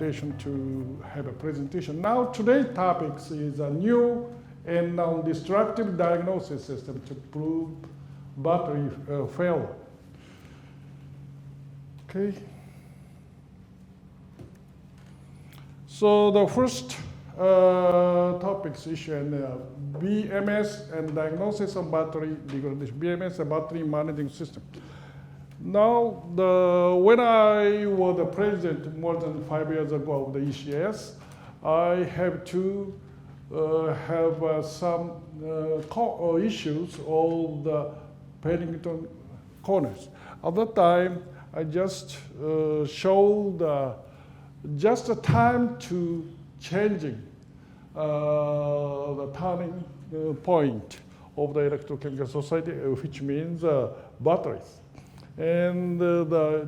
invitation to have a presentation. Now today's topic is a new and non-destructive diagnosis system to prove battery failure. Okay. So the first topics issue and BMS and diagnosis of battery degradation. BMS, a battery managing system. Now, when I was the president more than 5 years ago of the SC-EIS, I have to have some issues of the Paddington corners. At that time, I just showed just the time to changing the turning point of the electrochemical society, which means batteries. And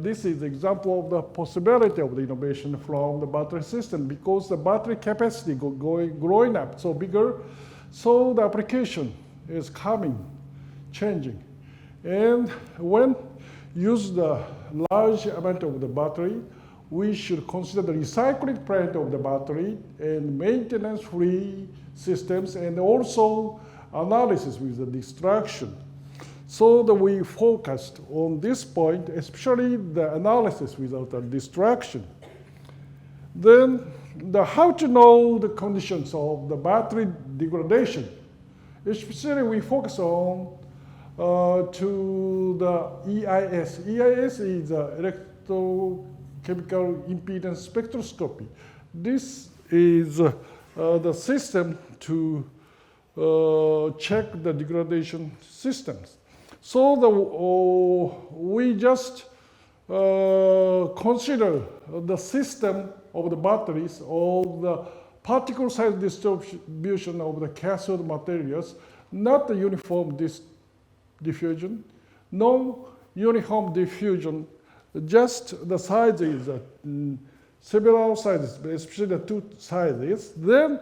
this is example of the possibility of the innovation from the battery system, because the battery capacity growing up so bigger, so the application is coming, changing. And when use the large amount of the battery, we should consider the recycling plant of the battery and maintenance-free systems, and also analysis with the destruction. So that we focused on this point, especially the analysis without the destruction. Then how to know the conditions of the battery degradation. Especially we focus on to the EIS. EIS is electrochemical impedance spectroscopy. This is the system to check the degradation systems. So we just consider the system of the batteries of the particle size distribution of the cathode materials, not the uniform diffusion, no uniform diffusion, just the sizes, several sizes, especially the two sizes. Then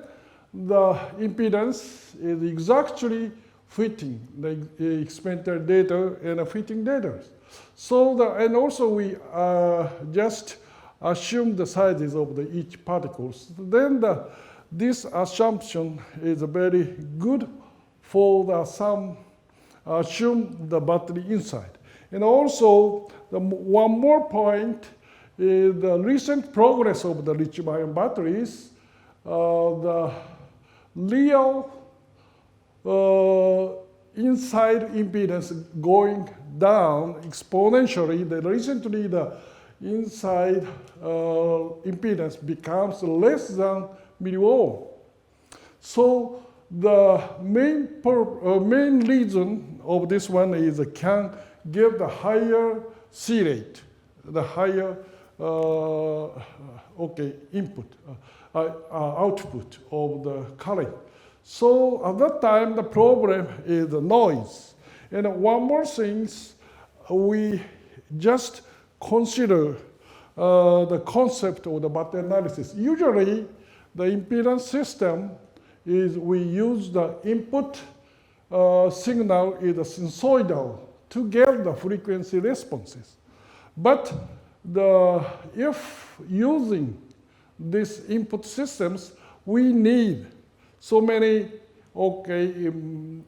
the impedance is exactly fitting the experimental data and fitting data. So and also we just assume the sizes of each particles. Then this assumption is very good for some assume the battery inside. And also one more point is the recent progress of the lithium-ion batteries. The real inside impedance going down exponentially. Recently, the inside impedance becomes less than milliohm. So the main reason of this one is can give the higher C rate, the higher input, output of the current. So at that time, the problem is the noise. And one more thing, we just consider the concept of the battery analysis. Usually, the impedance system is we use the input signal is a sinusoidal to get the frequency responses. But if using these input systems, we need so many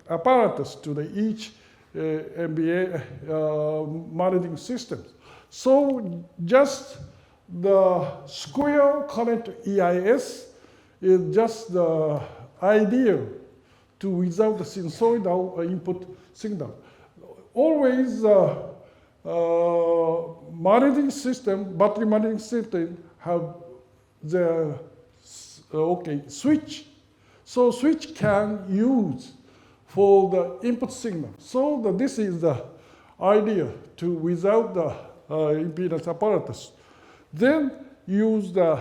apparatus to each MBA monitoring systems. So just the square current EIS is just the idea to without the sinusoidal input signal. Always monitoring system, battery monitoring system have the switch. So switch can use for the input signal. So this is the idea to without the impedance apparatus. Then use the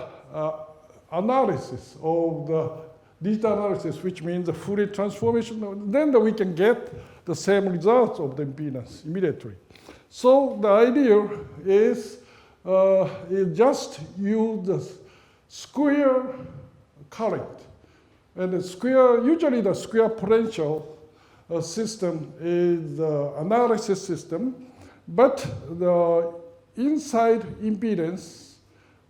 analysis of the digital analysis, which means the Fourier transformation. Then we can get the same results of the impedance immediately. So the idea is just use the square current. And usually the square potential system is the analysis system, but the inside impedance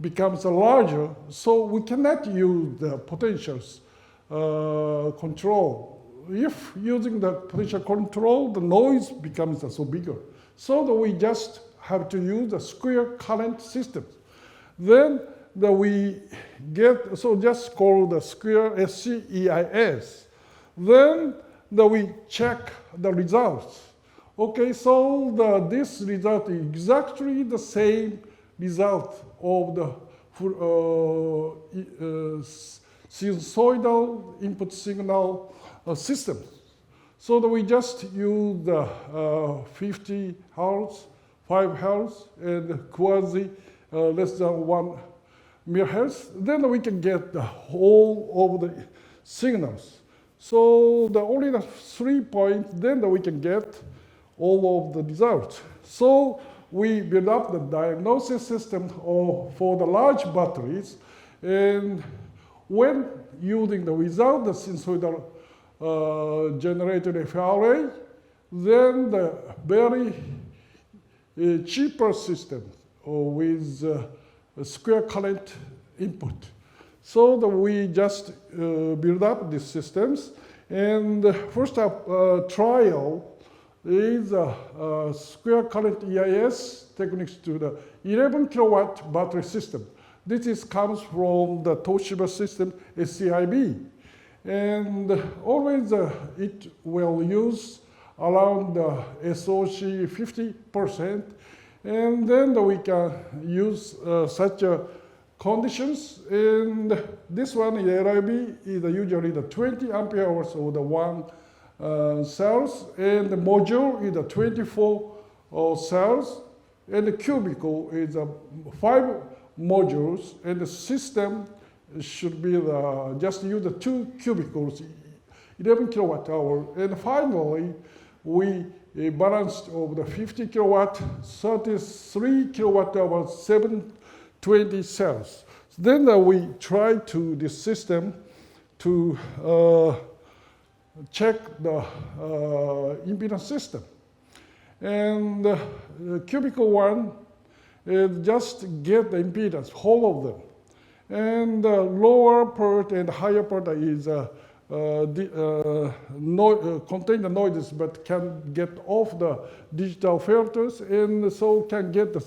becomes larger, so we cannot use the potentials control. If using the potential control, the noise becomes so bigger. So that we just have to use the square current system. Then we get, so just call the square SC-EIS. Then we check the results. Okay, so this result is exactly the same result of the sinusoidal input signal system. So that we just use the 50 Hertz, 5 Hertz, and quasi less than 1 megahertz. Then we can get the whole of the signals. So only the 3 points, then we can get all of the results. So we build up the diagnosis system for the large batteries, and when using the without the sinusoidal generated FRA, then the very cheaper system with square current input. So we just build up these systems, and the first trial is square current EIS techniques to the 11 kilowatt battery system. This comes from the Toshiba system SCIB. And always it will use around SOC 50%. And then we can use such conditions. And this one, LIB, is usually the 20 ampere hours of the one cells, and the module is the 24 cells, and the cubicle is 5 modules, and the system should be just use the 2 cubicles, 11 kilowatt hour. And finally, we balanced of the 50 kilowatt, 33 kilowatt hour, 720 cells. So then we try to this system to check the impedance system. And cubicle 1 is just get the impedance, whole of them. And the lower part and higher part is contain the noises but can get off the digital filters, and so can get the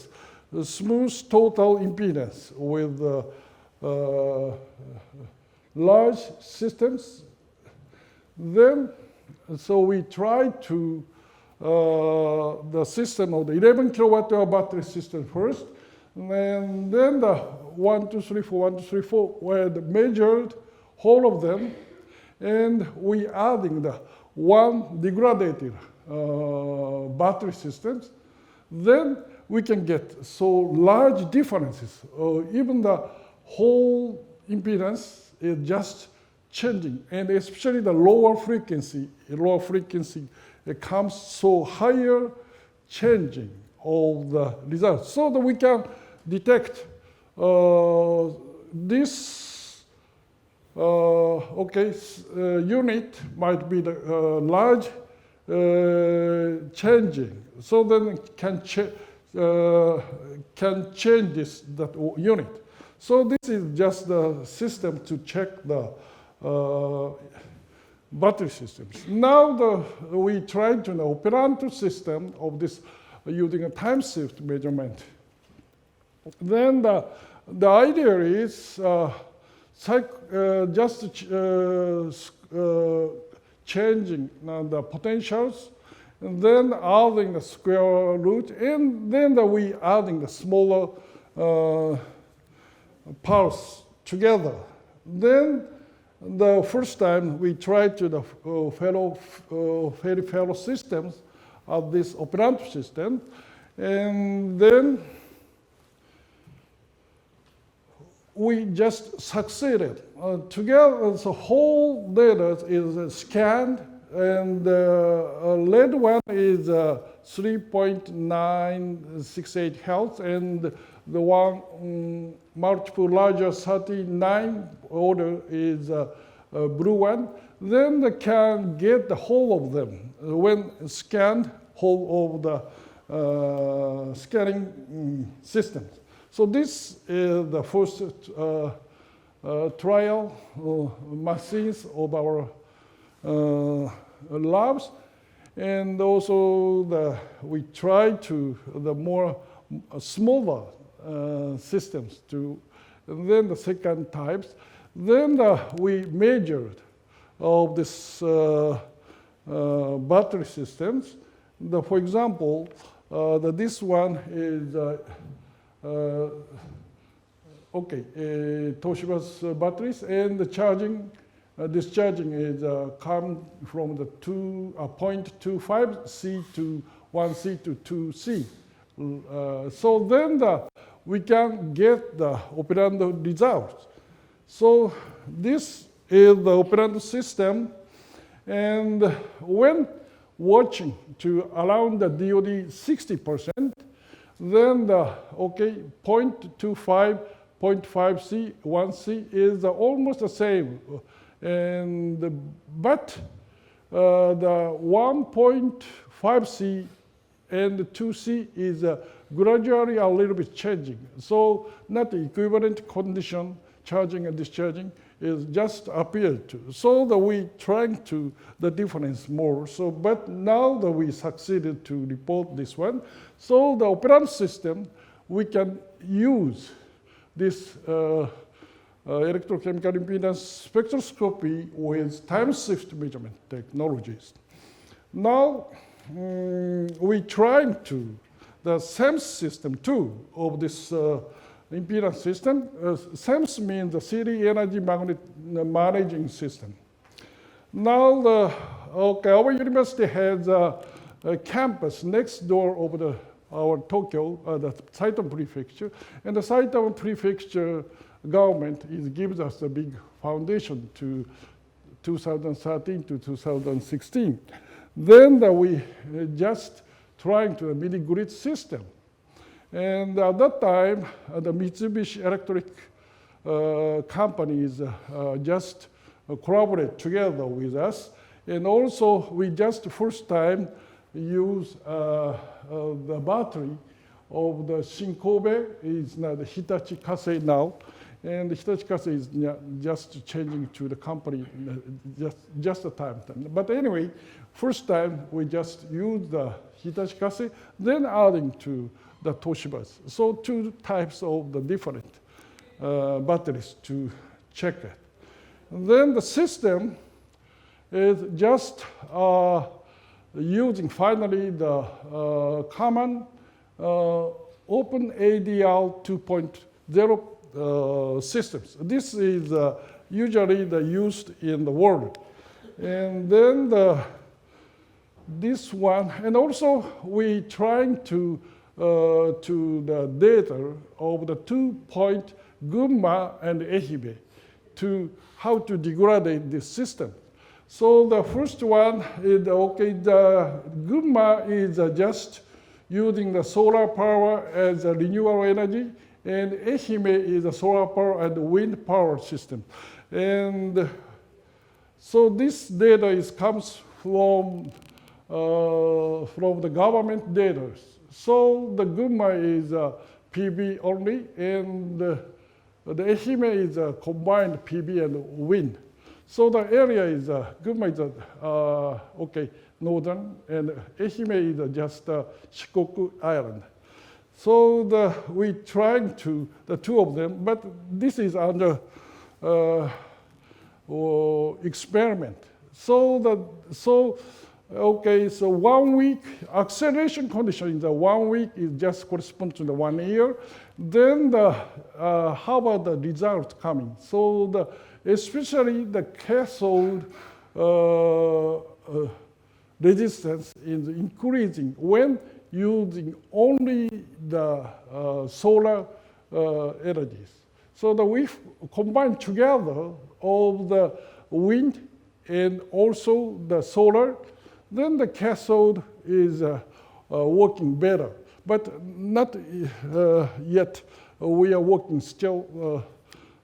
smooth total impedance with large systems. Then, so we try to the system of the 11 kilowatt hour battery system first, and then the 1, 2, 3, 4, 1, 2, 3, 4 were measured whole of them, and we adding the one degraded battery systems. Then we can get so large differences. Even the whole impedance is just changing, and especially the lower frequency it comes so higher changing of the results, so that we can detect this unit might be the large changing, so then can change that unit. So this is just the system to check the battery systems. Now we tried to know operant system of this using a time shift measurement. Then the idea is just changing the potentials, and then adding the square root, and then we adding the smaller pulse together. Then the first time we tried to the fellow systems of this operant system, and then we just succeeded. Together, the whole data is scanned, and the lead one is 3.968 Hertz, and the one multiple larger 39 order is blue one. Then they can get the whole of them when scanned, whole of the scanning systems. So this is the first trial machines of our labs. And also we try to the more smaller systems to, and then the second types. Then we measured of this battery systems. For example, this one is Toshiba's batteries, and the charging, discharging is come from the 0.25 C to 1 C to 2 C. So then we can get the operando results. So this is the operando system, and when watching to around the DOD 60%, then the 0.25, 0.5 C, 1 C is almost the same. But the 1.5 C and 2 C is gradually a little bit changing. So not the equivalent condition, charging and discharging, is just appeared to. So that we trying to the difference more. So, but now that we succeeded to report this one, so the operand system, we can use this electrochemical impedance spectroscopy with time shift measurement technologies. Now, we trying to the SEMS system too of this impedance system. SEMS means the city energy magnet managing system. Now, our university has a campus next door of our Tokyo, the Saitama Prefecture, and the Saitama Prefecture government gives us a big foundation to 2013 to 2016. Then we just trying to a mini grid system. And at that time, the Mitsubishi Electric companies just collaborate together with us. And also, we just first time use the battery of the Shinkobe, is now the Hitachi Kasei now. And Hitachi Kasei is just changing to the company just a time. But anyway, first time we just use the Hitachi Kasei, then adding to the Toshiba's. So two types of the different batteries to check it. And then the system is just using finally the common open ADR 2.0 systems. This is usually used in the world. And then this one, and also we trying to the data of the 2-point Gunma and Ehime to how to degrade this system. So the first one is, the Gunma is just using the solar power as a renewable energy, and Ehime is a solar power and wind power system. And so this data comes from the government data. So the Gunma is PV only, and the Ehime is a combined PV and wind. So the area is, Gunma is northern, and Ehime is just Shikoku Island. So we trying to, the two of them, but this is under experiment. So 1 week, acceleration condition in the 1 week is just correspond to the 1 year. Then how about the result coming? So especially the cathode resistance is increasing when using only the solar energies. So we combine together all the wind and also the solar, then the cathode is working better. But not yet, we are working still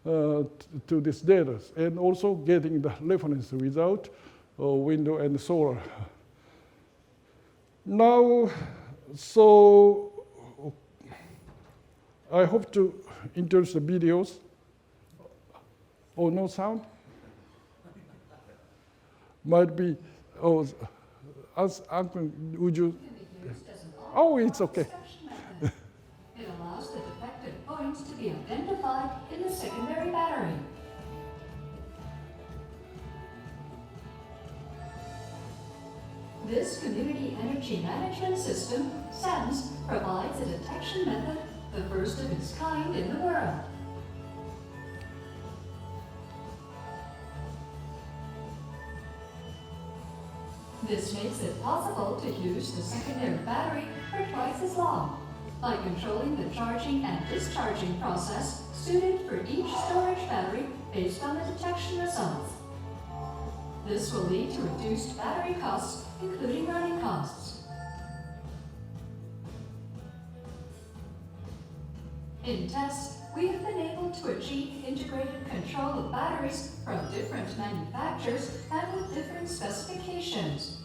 to this data, and also getting the reference result, window and solar. Now, so I hope to introduce the videos. Oh, no sound? Might be, oh, Uncle, would you? Oh, it's okay. It allows the defective points to be identified in the secondary battery. This community energy management system, SENS, provides a detection method, the first of its kind in the world. This makes it possible to use the secondary battery for twice as long, by controlling the charging and discharging process suited for each storage battery based on the detection results. This will lead to reduced battery costs, including running costs. In tests, we have been able to achieve integrated control of batteries from different manufacturers and with different specifications.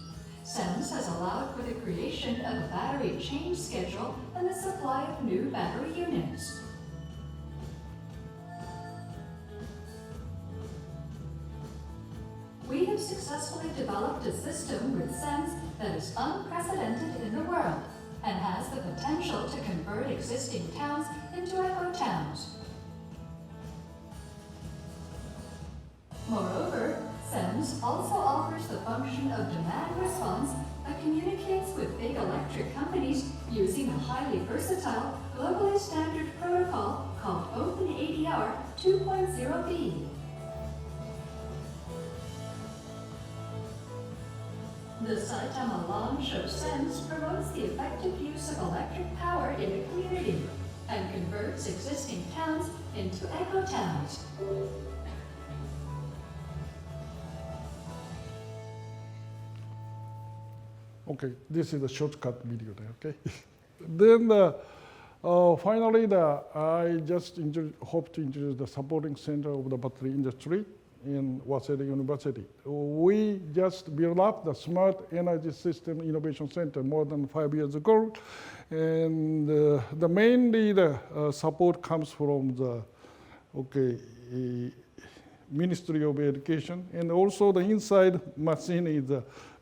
SENS has allowed for the creation of a battery change schedule and the supply of new battery units. We have successfully developed a system with SENS that is unprecedented in the world and has the potential to convert existing towns into eco-towns. Moreover, SENS also offers the function of demand response that communicates with big electric companies using a highly versatile, globally standard protocol called OpenADR 2.0b. The Saitama lawn show SENS promotes the effective use of electric power in a community and converts existing towns into eco-towns. Okay, this is a shortcut video there, okay? Then finally, I just hope to introduce the supporting center of the battery industry in Waseda University. We just built up the Smart Energy System Innovation Center more than 5 years ago. And mainly the support comes from the Ministry of Education. And also the inside machine is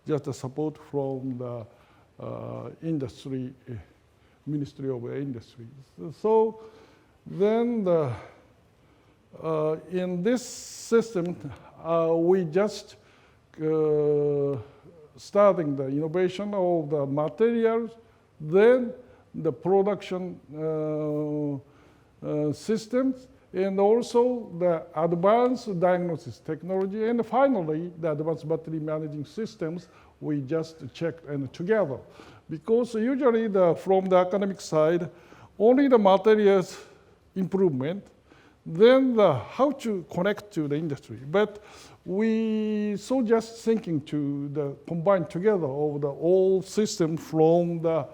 just a support from the industry, Ministry of Industry. So then in this system, we just starting the innovation of the materials, then the production systems, and also the advanced diagnosis technology, and finally, the advanced battery managing systems we just checked and together. Because usually from the academic side, only the materials improvement, then how to connect to the industry. But we just thinking to combine together all the old system from the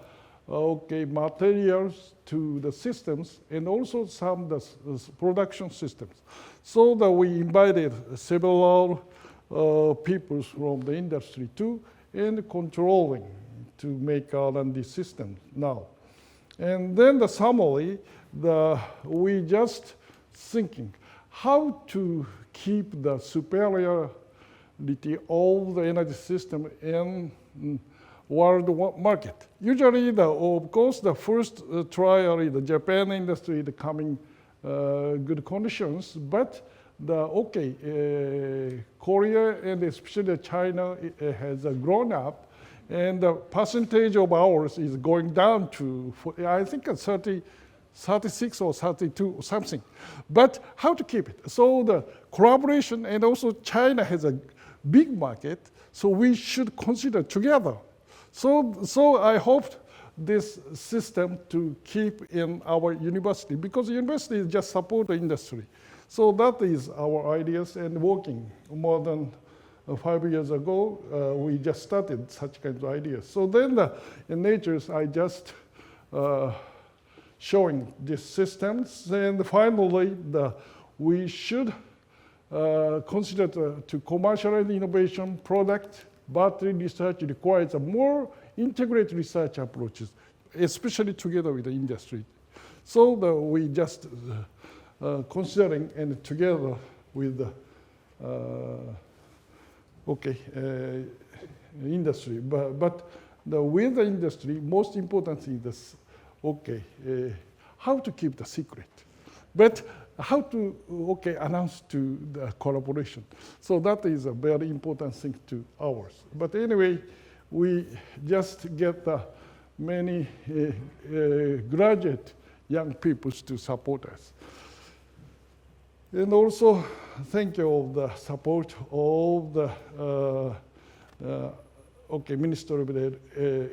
materials to the systems and also some the production systems. So that we invited several people from the industry too and controlling to make R&D systems now. And then the summary, we just thinking how to keep the superiority of the energy system in world market. Usually, of course, the first trial is the Japan industry is coming good conditions, but Korea and especially China has grown up, and the percentage of ours is going down to, I think, 36 or 32 or something. But how to keep it? So the collaboration, and also China has a big market, so we should consider together. So I hope this system to keep in our university, because the university just support the industry. So that is our ideas, and working more than 5 years ago, we just started such kinds of ideas. So then in Natures, I just showing these systems, and finally, we should consider to commercialize innovation product. Battery research requires a more integrated research approaches, especially together with the industry. So we just considering and together with the industry, but with the industry, most important thing is how to keep the secret, but how to announce to the collaboration. So that is a very important thing to ours. But anyway, we just get many graduate young people to support us. And also, thank you of the support of the Minister of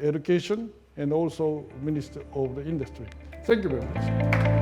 Education and also Minister of the Industry. Thank you very much.